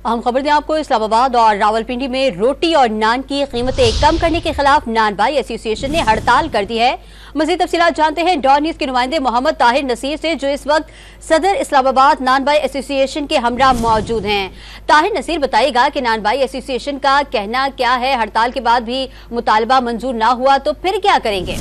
अहम खबर दें आपको, इस्लामाबाद और रावलपिंडी में रोटी और नान की कीमतें कम करने के खिलाफ नान बाई एसोसिएशन ने हड़ताल कर दी है। मज़ीद तफसीलात जानते हैं डॉन न्यूज़ के नुमाइंदे मोहम्मद ताहिर नसीर से, जो इस वक्त सदर इस्लामाबाद नान बाई एसोसिएशन के हमरा मौजूद हैं। ताहिर नसीर बताइएगा कि नान बाई एसोसिएशन का कहना क्या है, हड़ताल के बाद भी मुतालबा मंजूर ना हुआ तो फिर क्या करेंगे?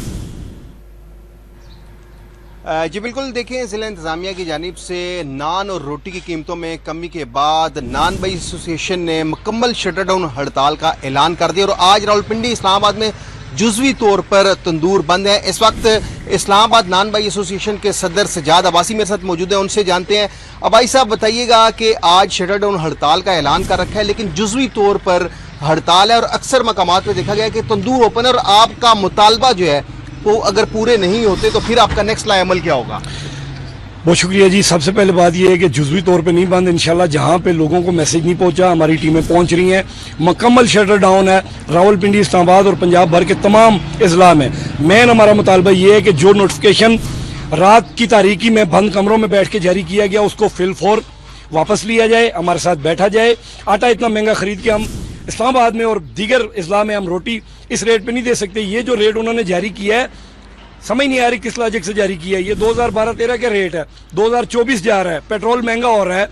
जी बिल्कुल, देखिए ज़िला इंतज़ामिया की जानिब से नान और रोटी की कीमतों में कमी के बाद नान बाई एसोसिएशन ने मुकम्मल शटर डाउन हड़ताल का ऐलान कर दिया और आज रावलपिंडी इस्लामाबाद में जुज़वी तौर पर तंदूर बंद है। इस वक्त इस्लामाबाद नान बाई एसोसिएशन के सदर सजाद अब्बासी मेरे साथ मौजूद हैं, उनसे जानते हैं। अब्बासी साहब बताइएगा कि आज शटर डाउन हड़ताल का ऐलान कर रखा है, लेकिन जुज़वी तौर पर हड़ताल है और अक्सर मकामात पर देखा गया है कि तंदूर ओपन है और आपका मुतालबा जो है वो अगर पूरे नहीं होते तो फिर आपका नेक्स्ट अमल क्या होगा? बहुत शुक्रिया जी। सबसे पहले बात यह है कि जुज़वी तौर पे नहीं बंद, इंशाल्लाह जहाँ पे लोगों को मैसेज नहीं पहुँचा हमारी टीमें पहुँच रही हैं। मुकम्मल शटर डाउन है रावलपिंडी, इस्लामाबाद और पंजाब भर के तमाम अजला में। मेन हमारा मुतालबा ये है कि जो नोटिफिकेशन रात की तारीखी में बंद कमरों में बैठ के जारी किया गया उसको फिलफौर वापस लिया जाए, हमारे साथ बैठा जाए। आटा इतना महंगा खरीद के हम इस्लामाबाद में और दीगर अजला में हम रोटी इस रेट पे नहीं दे सकते। ये जो रेट उन्होंने जारी किया है समझ नहीं आ रही किस लॉजिक से जारी किया है। ये 2012-13 का रेट है, 2024 जा रहा है, पेट्रोल महंगा हो रहा है,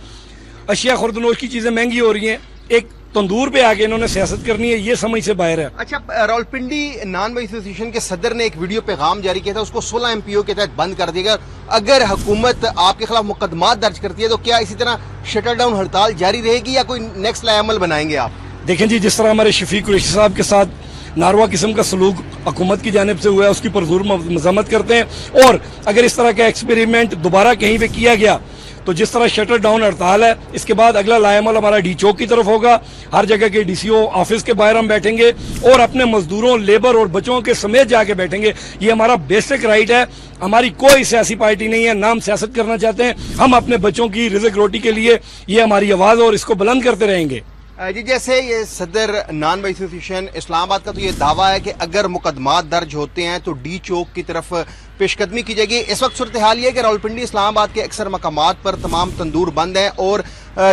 अशिया खुर्दनोश की चीजें महंगी हो रही हैं। एक तंदूर पे आके इन्होंने सियासत करनी है, ये समझ से बाहर है। अच्छा, रावलपिंडी नान बाई एसोसिएशन के सदर ने एक वीडियो पैगाम जारी किया था, उसको 16 MPO के तहत बंद कर देगा। अगर हुकूमत आपके खिलाफ मुकदमा दर्ज करती है तो क्या इसी तरह शटर डाउन हड़ताल जारी रहेगी या कोई नेक्स्ट अमल बनाएंगे आप? देखें जी, जिस तरह हमारे शफीक कुरैशी साहब के साथ नारवा किस्म का सलूक हुकूमत की जानिब से हुआ है उसकी पुरज़ोर मज़म्मत करते हैं। और अगर इस तरह का एक्सपेरिमेंट दोबारा कहीं पे किया गया तो जिस तरह शटर डाउन हड़ताल है, इसके बाद अगला लाएमल हमारा डी चौक की तरफ होगा। हर जगह के DCO ऑफिस के बाहर हम बैठेंगे और अपने मजदूरों, लेबर और बच्चों के समेत जाके बैठेंगे। ये हमारा बेसिक राइट है। हमारी कोई सियासी पार्टी नहीं है, ना हम सियासत करना चाहते हैं। हम अपने बच्चों की रिज़्क रोटी के लिए ये हमारी आवाज़ और इसको बुलंद करते रहेंगे। जी, जैसे ये सदर नान बाई एसोसिएशन इस्लामाबाद का तो ये दावा है कि अगर मुकदमात दर्ज होते हैं तो डी चौक की तरफ पेशकदमी की जाएगी। इस वक्त सूरत हाल ये है कि रावलपिंडी इस्लामाबाद के अक्सर मकामात पर तमाम तंदूर बंद हैं और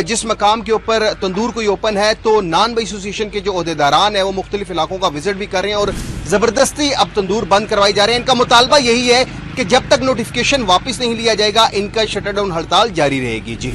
जिस मकाम के ऊपर तंदूर कोई ओपन है तो नान बाई एसोसिएशन के जो ओहदेदारान हैं वो मुख्तलिफ इलाकों का विजिट भी कर रहे हैं और ज़बरदस्ती अब तंदूर बंद करवाई जा रहे हैं। इनका मुतालबा यही है कि जब तक नोटिफिकेशन वापस नहीं लिया जाएगा इनका शटर डाउन हड़ताल जारी रहेगी। जी।